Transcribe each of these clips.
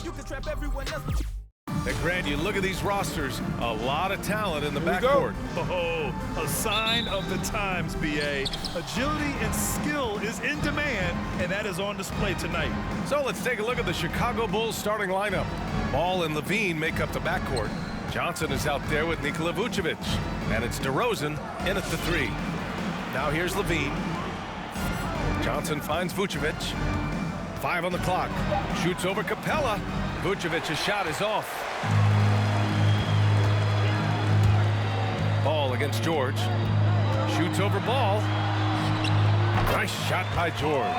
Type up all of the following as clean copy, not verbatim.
You can trap everyone else. And Grant, you look at these rosters, a lot of talent in the backcourt. Oh, a sign of the times, B.A. Agility and skill is in demand, and that is on display tonight. So let's take a look at the Chicago Bulls starting lineup. Ball and Levine make up the backcourt. Johnson is out there with Nikola Vucevic. And it's DeRozan in at the three. Now here's Levine. Johnson finds Vucevic. 5 on the clock. Shoots over Capella. Vucevic's shot is off. Ball against George. Shoots over Ball. Nice shot by George.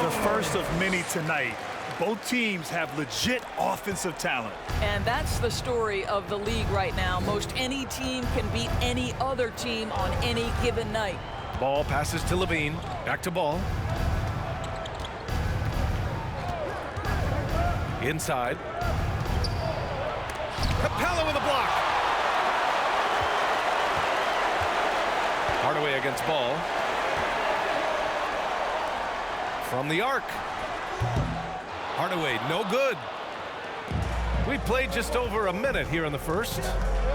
The first of many tonight. Both teams have legit offensive talent. And that's the story of the league right now. Most any team can beat any other team on any given night. Ball passes to Levine. Back to Ball. Inside. Capella with a block. Hardaway against Ball. From the arc. Hardaway, no good. We played just over a minute here in the first.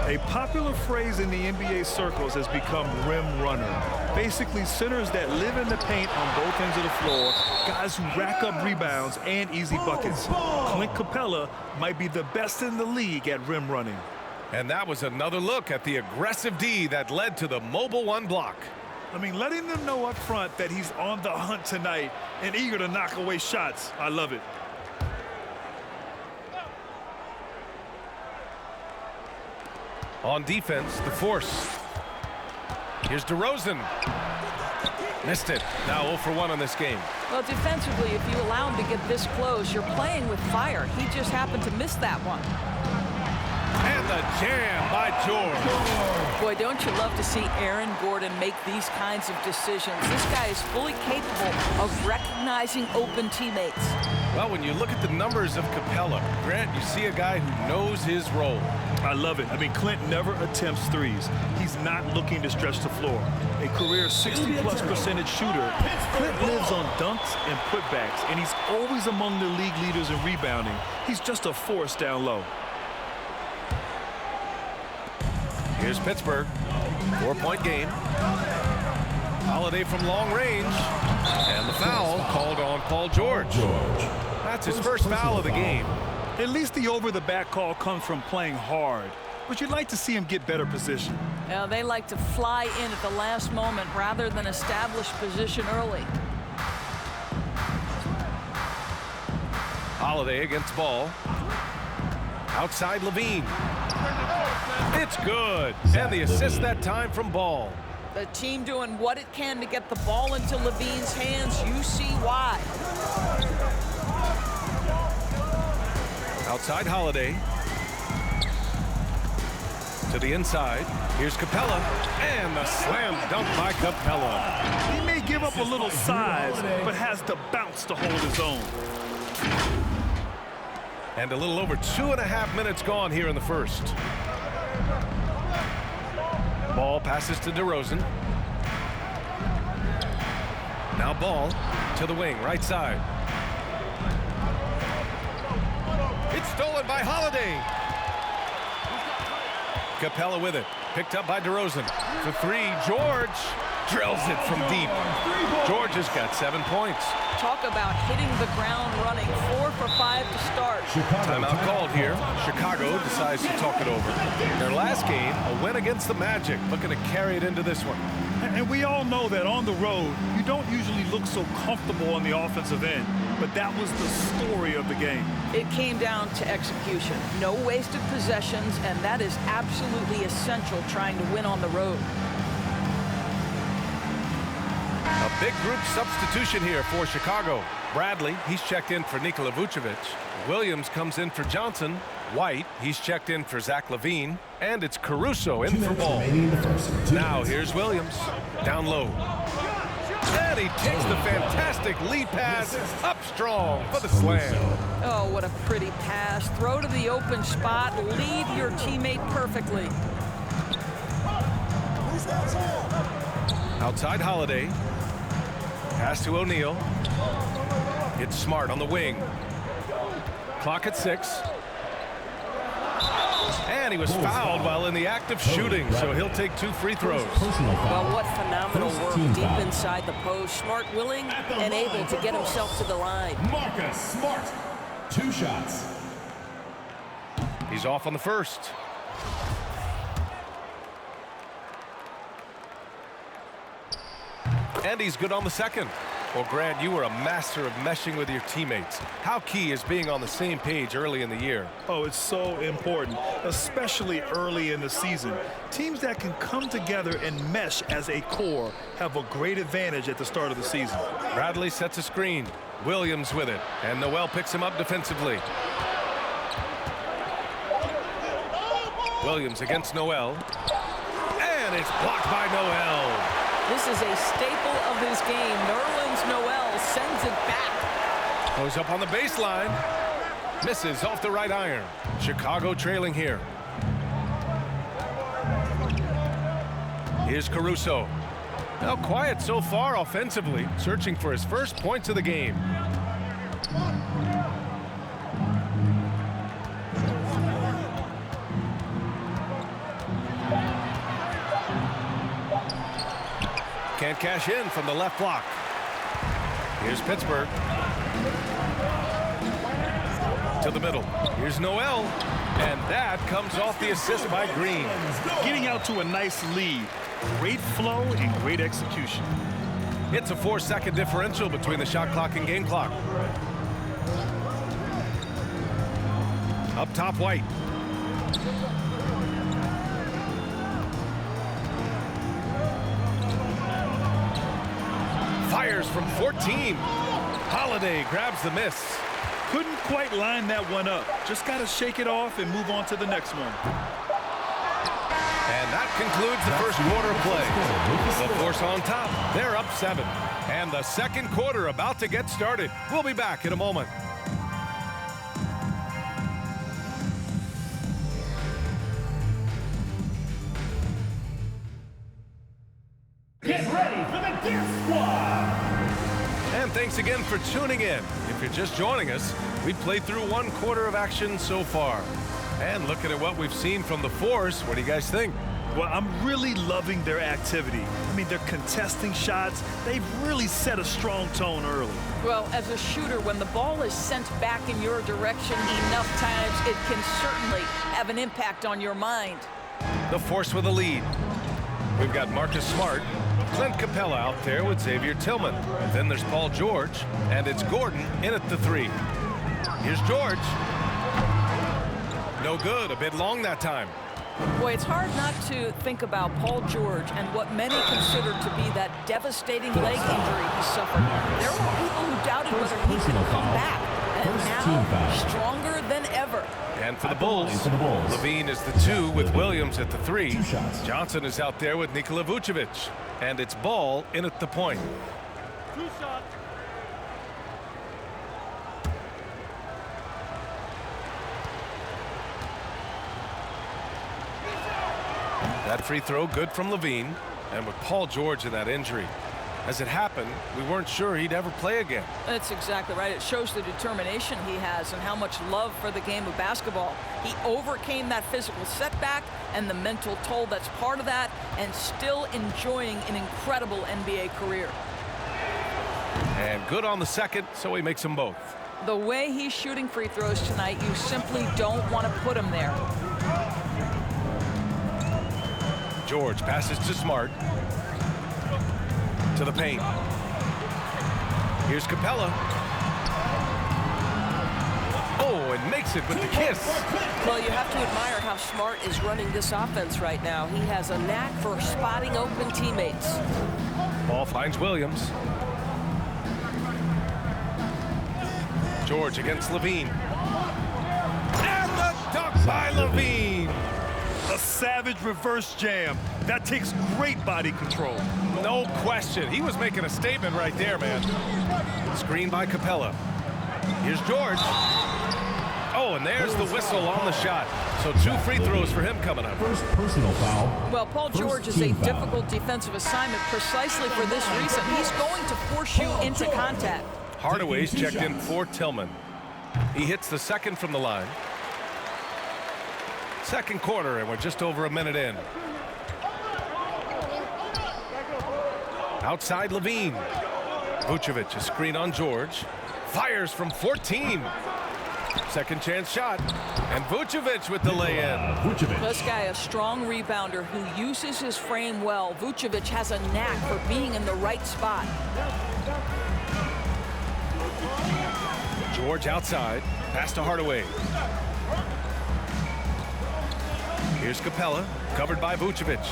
A popular phrase in the NBA circles has become rim runner. Basically, centers that live in the paint on both ends of the floor, guys who rack up rebounds and easy buckets. Clint Capella might be the best in the league at rim running. And that was another look at the aggressive D that led to the mobile one block. I mean, letting them know up front that he's on the hunt tonight and eager to knock away shots. I love it. On defense, the force. Here's DeRozan. Missed it. Now 0 for 1 on this game. Well, defensively, if you allow him to get this close, you're playing with fire. He just happened to miss that one. And the jam by George. Boy, don't you love to see Aaron Gordon make these kinds of decisions. This guy is fully capable of recognizing open teammates. Well, when you look at the numbers of Capella, Grant, you see a guy who knows his role. I love it. I mean, Clint never attempts threes. He's not looking to stretch the floor. A career 60+% shooter, Clint lives on dunks and putbacks, and he's always among the league leaders in rebounding. He's just a force down low. Here's Pittsburgh. 4-point game. Holiday from long range. And the foul called on Paul George. That's his first foul of the game. At least the over-the-back call comes from playing hard. But you'd like to see him get better position. Now, they like to fly in at the last moment rather than establish position early. Holiday against Ball. Outside Levine. It's good. And the assist that time from Ball. The team doing what it can to get the ball into Levine's hands. You see why. Outside Holiday. To the inside. Here's Capella. And the slam dunk by Capella. He may give up a little size, but has the bounce to hold his own. And a little over 2.5 minutes gone here in the first. Ball passes to DeRozan. Now Ball to the wing, right side. It's stolen by Holiday. Capella with it. Picked up by DeRozan. For three, George drills it from deep. George has got 7 points. Talk about hitting the ground running. 4 for 5 to start. Timeout called here. Chicago decides to talk it over. Their last game, a win against the Magic, looking to carry it into this one. And we all know that on the road, you don't usually look so comfortable on the offensive end. But that was the story of the game. It came down to execution. No wasted possessions, and that is absolutely essential trying to win on the road. A big group substitution here for Chicago. Bradley, he's checked in for Nikola Vucevic. Williams comes in for Johnson. White, he's checked in for Zach LaVine. And it's Caruso in for Ball. Now here's Williams. Down low. And he takes the fantastic lead pass up strong for the slam. Oh, what a pretty pass. Throw to the open spot. Lead your teammate perfectly. Outside Holiday. Pass to O'Neal. It's Smart on the wing. Clock at 6. And he was fouled while in the act of shooting, so he'll take 2 free throws. Well, what phenomenal work deep inside the post. Smart, willing, and able to get himself to the line. Marcus Smart, 2 shots. He's off on the first. And he's good on the second. Well, Grant, you were a master of meshing with your teammates. How key is being on the same page early in the year? Oh, it's so important, especially early in the season. Teams that can come together and mesh as a core have a great advantage at the start of the season. Bradley sets a screen. Williams with it. And Noel picks him up defensively. Williams against Noel. And it's blocked by Noel. This is a staple of his game. Nerlens Noel sends it back. Goes up on the baseline. Misses off the right iron. Chicago trailing here. Here's Caruso. Now quiet so far offensively, searching for his first points of the game. Can't cash in from the left block. Here's Pittsburgh. To the middle. Here's Noel. And that comes off the assist by Green. Getting out to a nice lead. Great flow and great execution. It's a 4-second differential between the shot clock and game clock. Up top, White. Fires from 14. Holiday grabs the miss. Couldn't quite line that one up. Just got to shake it off and move on to the next one. And that concludes the first quarter of play. The Force on top. They're up 7. And the second quarter about to get started. We'll be back in a moment. Get ready for the Gear Squad. And thanks again for tuning in. If you're just joining us, we've played through 1 quarter of action so far. And looking at what we've seen from the Force, what do you guys think? Well, I'm really loving their activity. I mean, they're contesting shots. They've really set a strong tone early. Well, as a shooter, when the ball is sent back in your direction enough times, it can certainly have an impact on your mind. The Force with a lead. We've got Marcus Smart, Clint Capella out there with Xavier Tillman. Then there's Paul George, and it's Gordon in at the 3. Here's George. No good, a bit long that time. Boy, it's hard not to think about Paul George and what many consider to be that devastating leg injury he suffered. There were people who doubted whether he could come back, and now stronger than ever. And for the Bulls, Levine is the 2 with Williams at the 3. Johnson is out there with Nikola Vucevic. And it's Ball in at the point. 2 shots. That free throw good from Levine. And with Paul George in that injury, as it happened, we weren't sure he'd ever play again. That's exactly right. It shows the determination he has and how much love for the game of basketball. He overcame that physical setback and the mental toll that's part of that, and still enjoying an incredible NBA career. And good on the second, so he makes them both. The way he's shooting free throws tonight, you simply don't want to put him there. George passes to Smart. To the paint. Here's Capella. Oh, and makes it with the kiss. Well, you have to admire how Smart is running this offense right now. He has a knack for spotting open teammates. Ball finds Williams. George against Levine. And the dunk by Levine. A savage reverse jam. That takes great body control. No question. He was making a statement right there, man. Screen by Capella. Here's George. Oh, and there's the whistle on the shot. So 2 free throws for him coming up. First personal foul. Well, Paul George is a difficult defensive assignment precisely for this reason. He's going to force you into contact. Hardaway's checked in for Tillman. He hits the second from the line. Second quarter, and we're just over a minute in. Outside Levine. Vucevic, a screen on George. Fires from 14. Second chance shot. And Vucevic with the lay-in. This guy, a strong rebounder who uses his frame well. Vucevic has a knack for being in the right spot. George outside. Pass to Hardaway. Here's Capella, covered by Vucevic.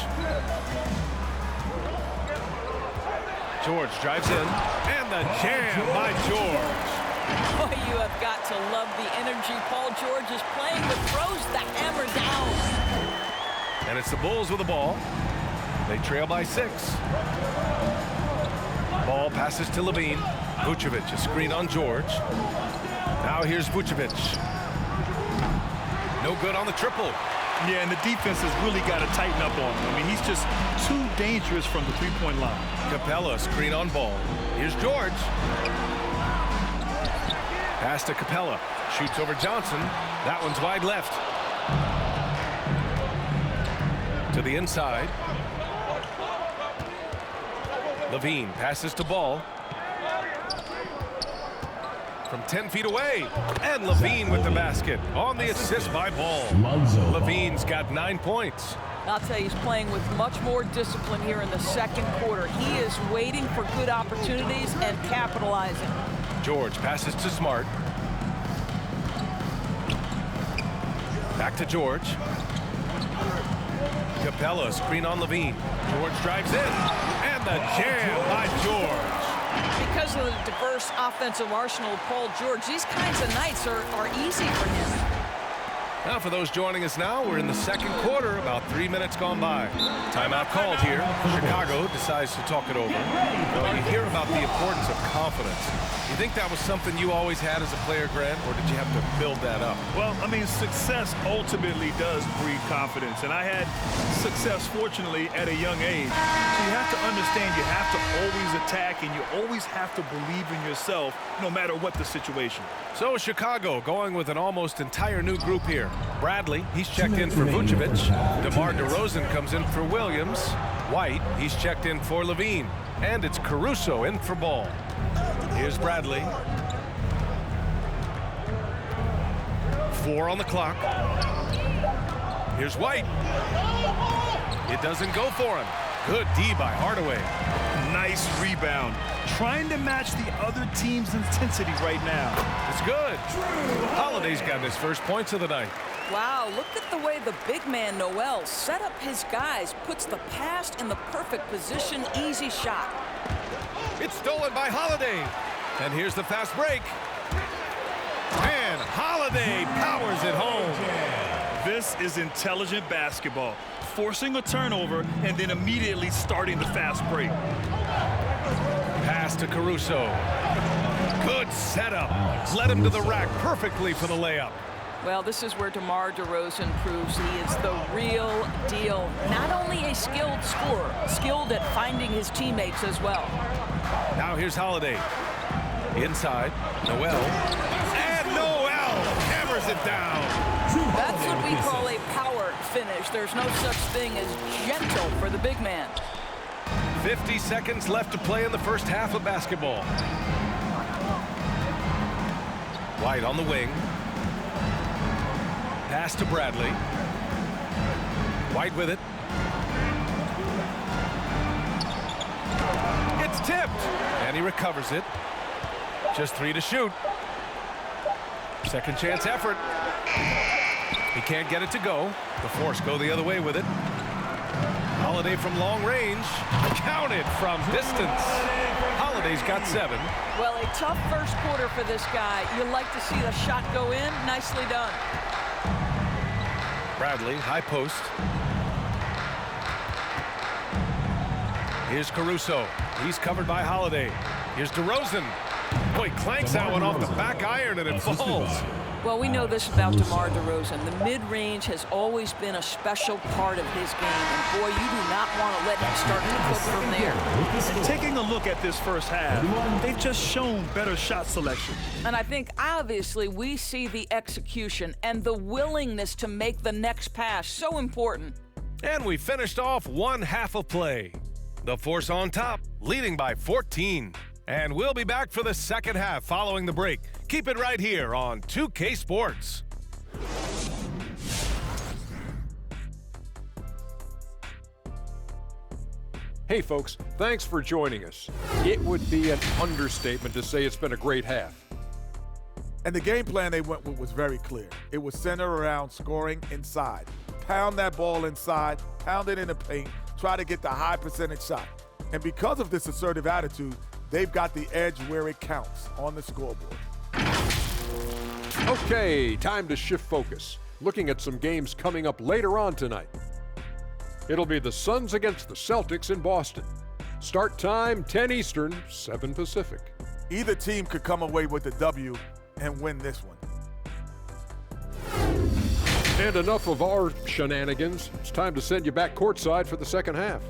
George drives in, and the jam by George. Boy, you have got to love the energy Paul George is playing with. Throws the hammer down. And it's the Bulls with the ball. They trail by 6. Ball passes to Levine. Vucevic, a screen on George. Now here's Vucevic. No good on the triple. Yeah, and the defense has really got to tighten up on him. I mean, he's just too dangerous from the three-point line. Capella, screen on ball. Here's George. Pass to Capella. Shoots over Johnson. That one's wide left. To the inside. Levine passes to Ball. From 10 feet away. And Levine with the basket on the assist by Ball. Levine's got 9 points. I'll tell you, he's playing with much more discipline here in the second quarter. He is waiting for good opportunities and capitalizing. George passes to Smart. Back to George. Capella, screen on Levine. George drives in. And the jam by George. Because of the diverse offensive arsenal of Paul George, these kinds of nights are easy for him. Now for those joining us now, we're in the second quarter, about 3 minutes gone by. Timeout called here. Chicago decides to talk it over. Well, you hear about the importance of confidence. You think that was something you always had as a player, Grant, or did you have to build that up? Well, I mean, success ultimately does breed confidence, and I had success, fortunately, at a young age. So you have to understand you have to always attack, and you always have to believe in yourself, no matter what the situation. So Chicago going with an almost entire new group here. Bradley, he's checked in for Vucevic. DeMar DeRozan comes in for Williams. White, he's checked in for Levine. And it's Caruso in for Ball. Here's Bradley. 4 on the clock. Here's White. It doesn't go for him. Good D by Hardaway. Nice rebound. Trying to match the other team's intensity right now. It's good. Holiday's got his first points of the night. Wow, look at the way the big man, Noel, set up his guys, puts the pass in the perfect position, easy shot. It's stolen by Holiday. And here's the fast break. And Holiday powers it home. This is intelligent basketball. Forcing a turnover and then immediately starting the fast break. Pass to Caruso. Good setup. Led him to the rack perfectly for the layup. Well, this is where DeMar DeRozan proves he is the real deal. Not only a skilled scorer, skilled at finding his teammates as well. Now here's Holiday. Inside, Noel. And Noel hammers it down. That's what we call a power finish. There's no such thing as gentle for the big man. 50 seconds left to play in the first half of basketball. White on the wing. Pass to Bradley. White with it. It's tipped. And he recovers it. Just 3 to shoot. Second chance effort. He can't get it to go. The Force go the other way with it. Holiday from long range. Counted from distance. Holiday's got 7. Well, a tough first quarter for this guy. You like to see the shot go in. Nicely done. Bradley, high post. Here's Caruso. He's covered by Holiday. Here's DeRozan. Boy, clanks that one off the back iron and it falls. Well, we know this about DeMar DeRozan. The mid-range has always been a special part of his game. And, boy, you do not want to let him start to cook from there. And taking a look at this first half, they've just shown better shot selection. And I think, obviously, we see the execution and the willingness to make the next pass so important. And we finished off one half of play. The Force on top, leading by 14. And we'll be back for the second half following the break. Keep it right here on 2K Sports. Hey folks, thanks for joining us. It would be an understatement to say it's been a great half. And the game plan they went with was very clear. It was centered around scoring inside. Pound that ball inside, pound it in the paint, try to get the high percentage shot. And because of this assertive attitude, they've got the edge where it counts on the scoreboard. Okay, time to shift focus. Looking at some games coming up later on tonight. It'll be the Suns against the Celtics in Boston. Start time 10 Eastern, 7 Pacific. Either team could come away with the W and win this one. And enough of our shenanigans. It's time to send you back courtside for the second half.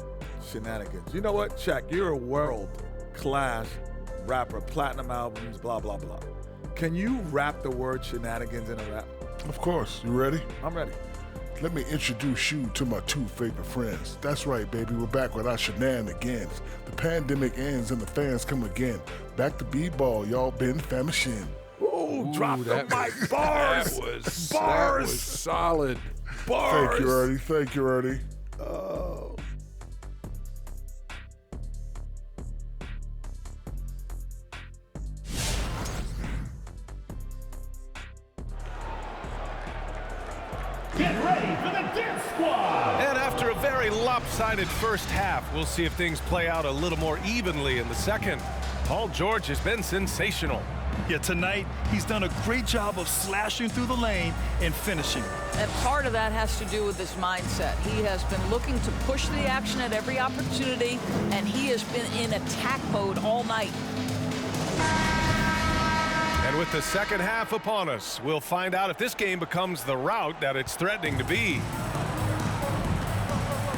Shenanigans. You know what, Shaq? You're a world-class rapper, platinum albums, blah, blah, blah. Can you rap the word shenanigans in a rap? Of course. You ready? I'm ready. Let me introduce you to my two favorite friends. That's right, baby. We're back with our shenanigans. The pandemic ends and the fans come again. Back to B-ball, y'all. Ben Famishing. Ooh, drop the mic. Bars. That was Bars. solid. Bars. Thank you, Ernie. Thank you, Ernie. Oh. Get ready for the Dance Squad. And after a very lopsided first half, we'll see if things play out a little more evenly in the second. Paul George has been sensational. Yeah, tonight, he's done a great job of slashing through the lane and finishing. And part of that has to do with his mindset. He has been looking to push the action at every opportunity, and he has been in attack mode all night. And with the second half upon us, we'll find out if this game becomes the rout that it's threatening to be.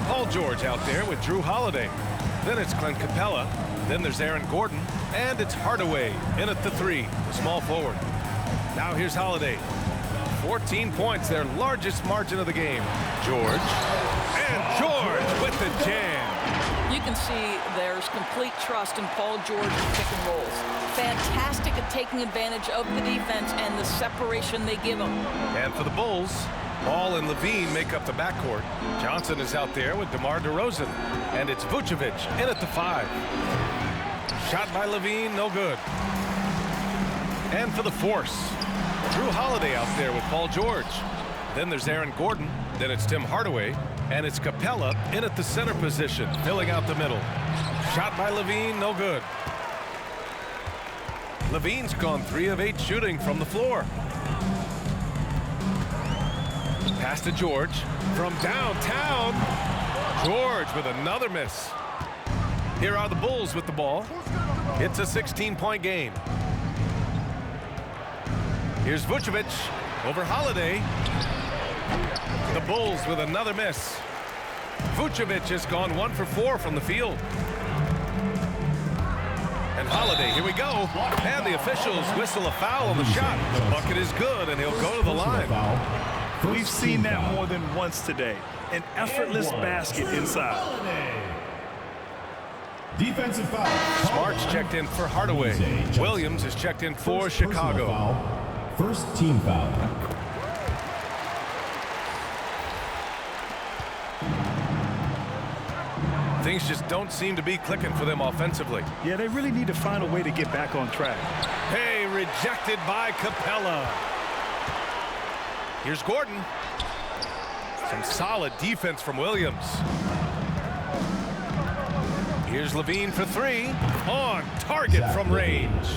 Paul George out there with Drew Holiday. Then it's Clint Capella. Then there's Aaron Gordon. And it's Hardaway in at the 3, the small forward. Now here's Holiday. 14 points, their largest margin of the game. George. And George with the jam. You can see there's complete trust in Paul George in pick and rolls. Fantastic at taking advantage of the defense and the separation they give him. And for the Bulls, Ball and Levine make up the backcourt. Johnson is out there with DeMar DeRozan. And it's Vucevic in at the 5. Shot by Levine, no good. And for the Force, Drew Holiday out there with Paul George. Then there's Aaron Gordon. Then it's Tim Hardaway. And it's Capella in at the center position, filling out the middle. Shot by Levine, no good. Levine's gone 3 of 8 shooting from the floor. Pass to George from downtown. George with another miss. Here are the Bulls with the ball. It's a 16-point game. Here's Vucevic over Holiday. The Bulls with another miss. Vucevic has gone 1 for 4 from the field. And Holiday, here we go. And the officials whistle a foul on the shot. The bucket is good, and he'll go to the line. We've seen that more than once today. An effortless basket inside. Defensive foul. Smart's checked in for Hardaway. Williams is checked in for Chicago. First team foul. Things just don't seem to be clicking for them offensively. Yeah, they really need to find a way to get back on track. Hey, rejected by Capella. Here's Gordon. Some solid defense from Williams. Here's Levine for 3. On target from range.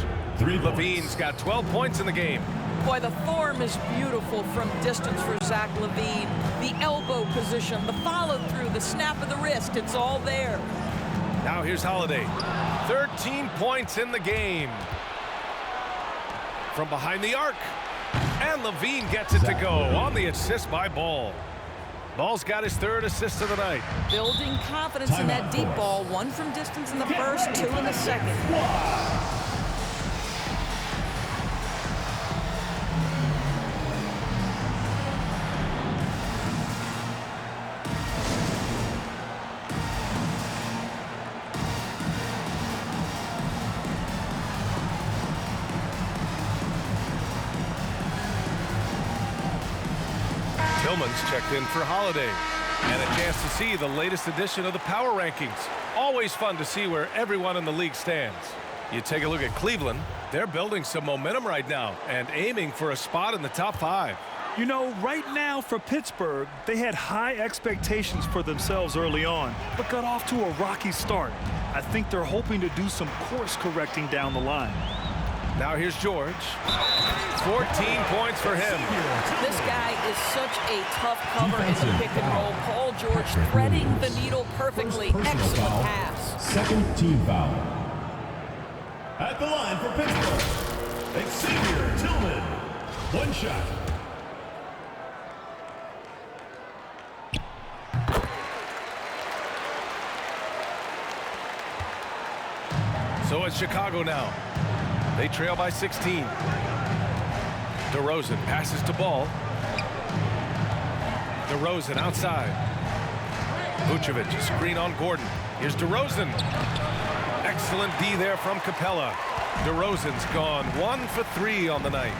Levine's got 12 points in the game. Boy, the form is beautiful from distance for Zach Levine. The elbow position, the follow-through, the snap of the wrist, it's all there. Now here's Holiday. 13 points in the game. From behind the arc. And Levine gets it to go on the assist by Ball. Ball's got his 3rd assist of the night. Building confidence in that deep ball. 1 from distance in the first, 2 in the second. Tillman's checked in for Holiday. And a chance to see the latest edition of the power rankings. Always fun to see where everyone in the league stands. You take a look at Cleveland. They're building some momentum right now and aiming for a spot in the top 5. You know, right now for Pittsburgh, they had high expectations for themselves early on, but got off to a rocky start. I think they're hoping to do some course correcting down the line. Now here's George. 14 points for him. This guy is such a tough cover in the pick and roll. Paul George threading the needle perfectly. Excellent pass. Second team foul. At the line for Pittsburgh, Xavier Tillman. 1 shot. So it's Chicago now. They trail by 16. DeRozan passes to Ball. DeRozan outside. Vucevic, a screen on Gordon. Here's DeRozan. Excellent D there from Capella. DeRozan's gone 1 for 3 on the night.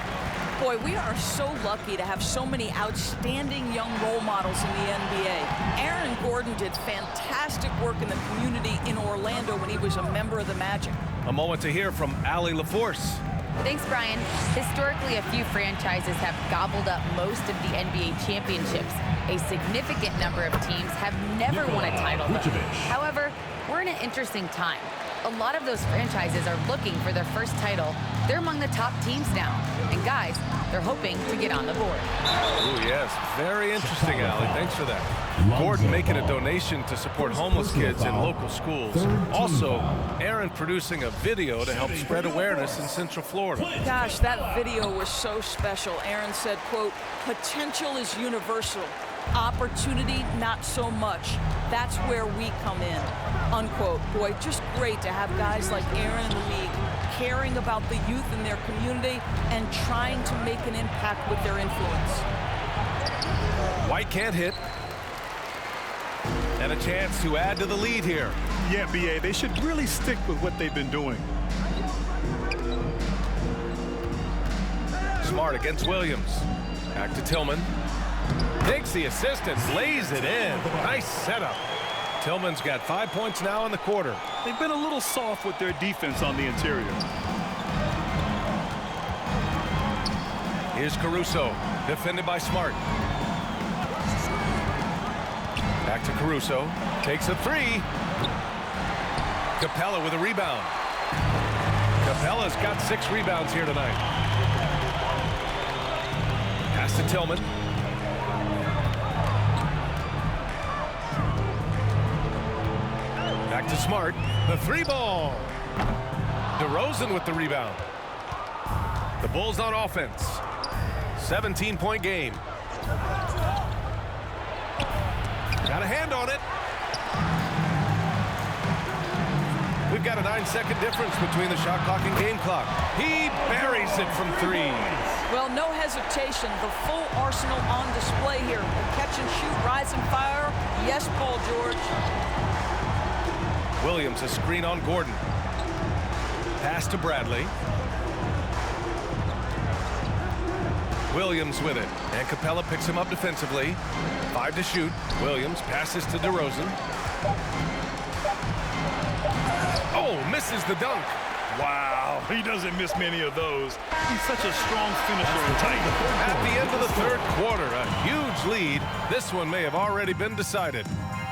Boy, we are so lucky to have so many outstanding young role models in the NBA. Aaron Gordon did fantastic work in the community in Orlando when he was a member of the Magic. A moment to hear from Allie LaForce. Thanks, Brian. Historically, a few franchises have gobbled up most of the NBA championships. A significant number of teams have never won a title, though. However, we're in an interesting time. A lot of those franchises are looking for their first title. They're among the top teams now. And guys, they're hoping to get on the board. Oh, yes. Very interesting, Allie. Thanks for that. Gordon making a donation to support homeless kids in local schools. Also, Aaron producing a video to help spread awareness in Central Florida. Gosh, that video was so special. Aaron said, quote, "Potential is universal. Opportunity, not so much. That's where we come in," unquote. Boy, just great to have guys like Aaron in the league caring about the youth in their community and trying to make an impact with their influence. White can't hit. And a chance to add to the lead here. Yeah, BA, they should really stick with what they've been doing. Smart against Williams. Back to Tillman. Takes the assist and lays it in. Nice setup. Tillman's got 5 points now in the quarter. They've been a little soft with their defense on the interior. Here's Caruso, defended by Smart. Back to Caruso, takes a 3. Capella with a rebound. Capella's got 6 rebounds here tonight. Pass to Tillman. Back to Smart, the 3-ball. DeRozan with the rebound. The Bulls on offense. 17-point game. Got a hand on it. We've got a 9-second difference between the shot clock and game clock. He buries it from 3. Well, no hesitation. The full arsenal on display here. The catch and shoot, rise and fire. Yes, Paul George. Williams, a screen on Gordon. Pass to Bradley. Williams with it, and Capella picks him up defensively. 5 to shoot. Williams passes to DeRozan. Oh, misses the dunk. Wow, he doesn't miss many of those. He's such a strong finisher and tight. At the end of the 3rd quarter, a huge lead. This one may have already been decided.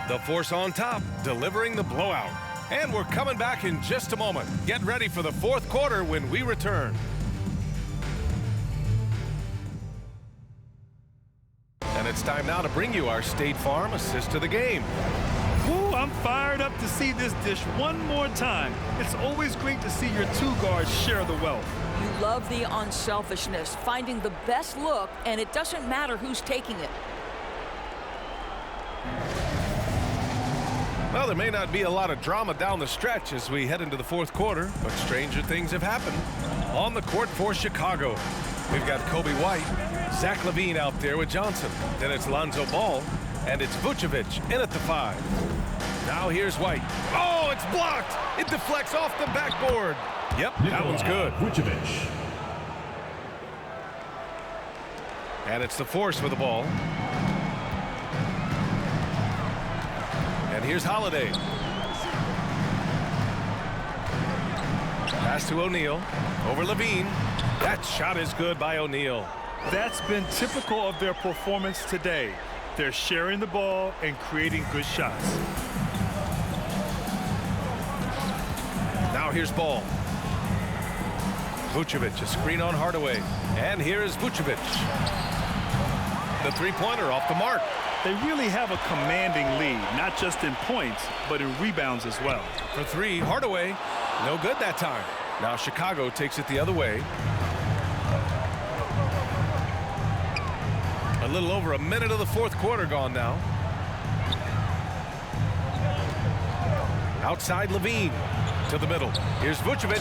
The Force on top, delivering the blowout. And we're coming back in just a moment. Get ready for the 4th quarter when we return. And it's time now to bring you our State Farm assist of the game. Ooh, I'm fired up to see this dish one more time. It's always great to see your 2 guards share the wealth. You love the unselfishness, finding the best look, and it doesn't matter who's taking it. Well, there may not be a lot of drama down the stretch as we head into the fourth quarter, but stranger things have happened. On the court for Chicago, we've got Kobe White, Zach LaVine out there with Johnson. Then it's Lonzo Ball, and it's Vucevic in at the 5. Now here's White. Oh, it's blocked. It deflects off the backboard. Yep, that one's good. Vucevic. And it's the Force with the ball. And here's Holiday. Pass to O'Neal. Over LaVine. That shot is good by O'Neal. That's been typical of their performance today. They're sharing the ball and creating good shots. Now here's Ball. Vucevic, a screen on Hardaway. And here's Vucevic. The three-pointer off the mark. They really have a commanding lead, not just in points, but in rebounds as well. For 3, Hardaway. No good that time. Now Chicago takes it the other way. A little over a minute of the fourth quarter gone now. Outside LaVine to the middle. Here's Vucevic.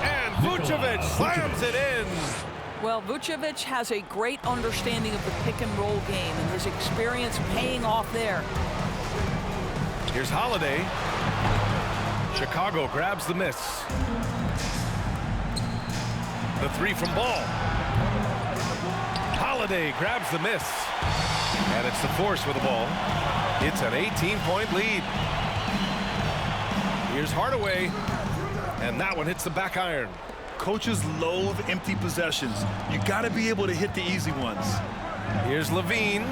And Vucevic slams it in. Well, Vucevic has a great understanding of the pick-and-roll game, and his experience paying off there. Here's Holiday. Chicago grabs the miss. The 3 from Ball. Holiday grabs the miss. And it's the Force with the ball. It's an 18-point lead. Here's Hardaway. And that one hits the back iron. Coaches loathe empty possessions. You got to be able to hit the easy ones. Here's LaVine.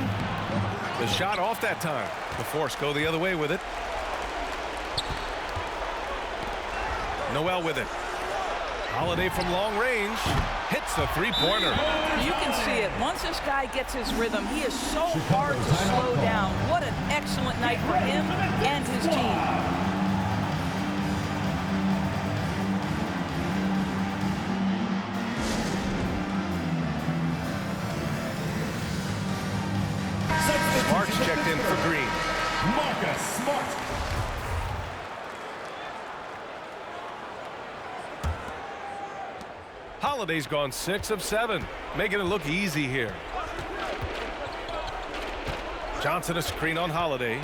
The shot off that time. The Force go the other way with it. Noel with it. Holiday from long range. Hits the three-pointer. You can see it. Once this guy gets his rhythm, he is so hard to slow down. What an excellent night for him and his team. Smart's checked in for Green. Marcus Smart. Holiday's gone 6 of 7, making it look easy here. Johnson a screen on Holiday.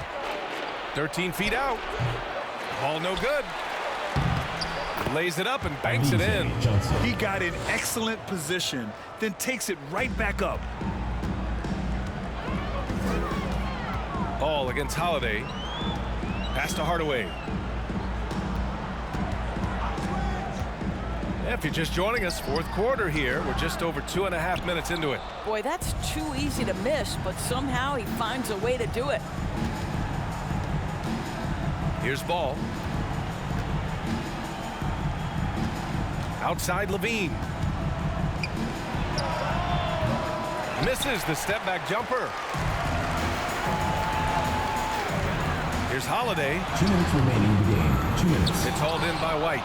13 feet out. Ball no good. Lays it up and banks it in. He got in excellent position, then takes it right back up. Ball against Holiday. Pass to Hardaway. If you're just joining us, fourth quarter here. We're just over 2.5 minutes into it. Boy, that's too easy to miss, but somehow he finds a way to do it. Here's Ball. Outside LaVine. Misses the step-back jumper. Here's Holiday. 2 minutes remaining in the game. 2 minutes. It's hauled in by White.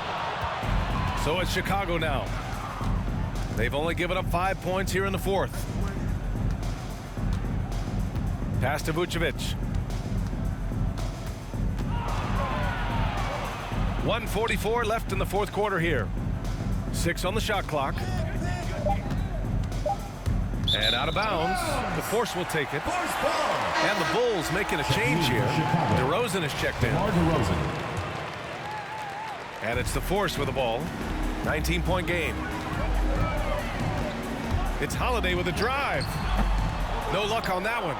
So it's Chicago now. They've only given up 5 points here in the fourth. Pass to Vucevic. 1:44 left in the fourth quarter here. 6 on the shot clock. And out of bounds. The Force will take it. And the Bulls making a change here. DeRozan is checked in. And it's the Force with the ball. 19-point game. It's Holiday with a drive. No luck on that one.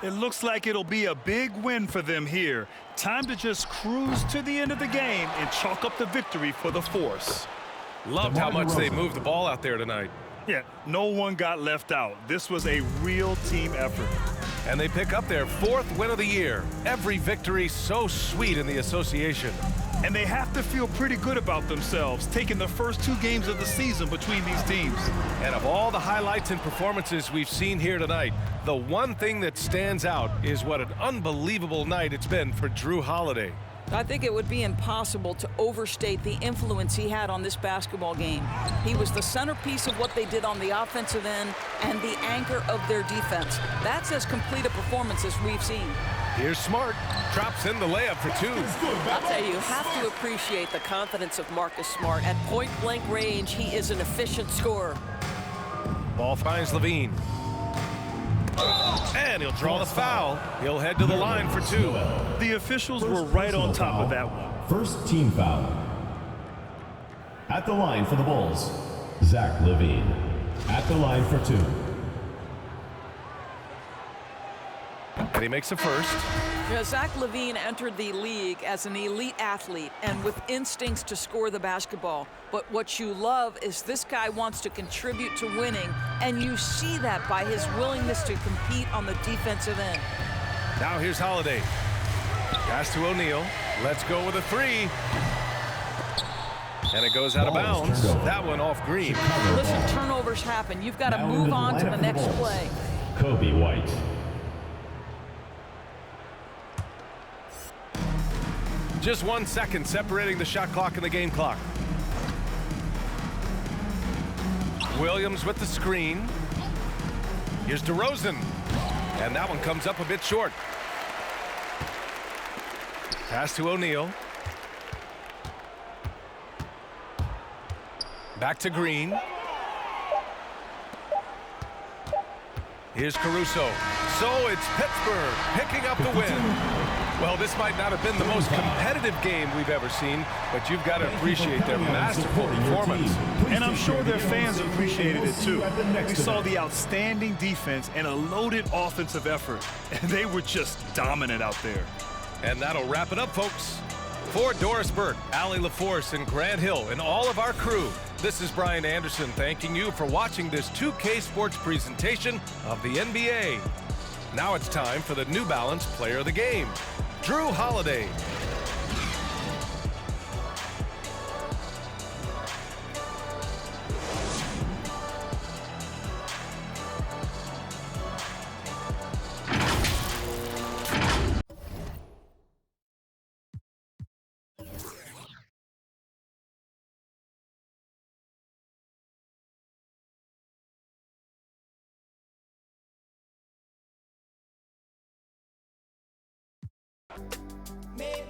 It looks like it'll be a big win for them here. Time to just cruise to the end of the game and chalk up the victory for the Force. Loved how much they moved the ball out there tonight. Yeah, no one got left out. This was a real team effort. And they pick up their 4th win of the year. Every victory so sweet in the association. And they have to feel pretty good about themselves, taking the first 2 games of the season between these teams. And of all the highlights and performances we've seen here tonight, the one thing that stands out is what an unbelievable night it's been for Drew Holiday. I think it would be impossible to overstate the influence he had on this basketball game. He was the centerpiece of what they did on the offensive end and the anchor of their defense. That's as complete a performance as we've seen. Here's Smart. Drops in the layup for two. I'll tell you, you have to appreciate the confidence of Marcus Smart. At point-blank range, he is an efficient scorer. Ball finds Levine. And he'll draw the foul. He'll head to the line for two. The officials were right on top of that one. First team foul. At the line for the Bulls, Zach Levine. At the line for two. And he makes a first. You know, Zach Levine entered the league as an elite athlete and with instincts to score the basketball. But what you love is this guy wants to contribute to winning, and you see that by his willingness to compete on the defensive end. Now here's Holiday. Pass to O'Neal. Let's go with a three. And it goes out of bounds. That one off Green. Listen, turnovers happen. You've got to move on to the next play. Kobe White. Just 1 second separating the shot clock and the game clock. Williams with the screen. Here's DeRozan. And that one comes up a bit short. Pass to O'Neal. Back to Green. Here's Caruso. So it's Pittsburgh picking up the win. Well, this might not have been the most competitive game we've ever seen, but you've got to appreciate their masterful performance. And I'm sure their fans appreciated it too. We saw the outstanding defense and a loaded offensive effort, and they were just dominant out there. And that'll wrap it up, folks. For Doris Burke, Allie LaForce, and Grant Hill, and all of our crew, this is Brian Anderson thanking you for watching this 2K Sports presentation of the NBA. Now it's time for the New Balance Player of the Game, Drew Holiday. Make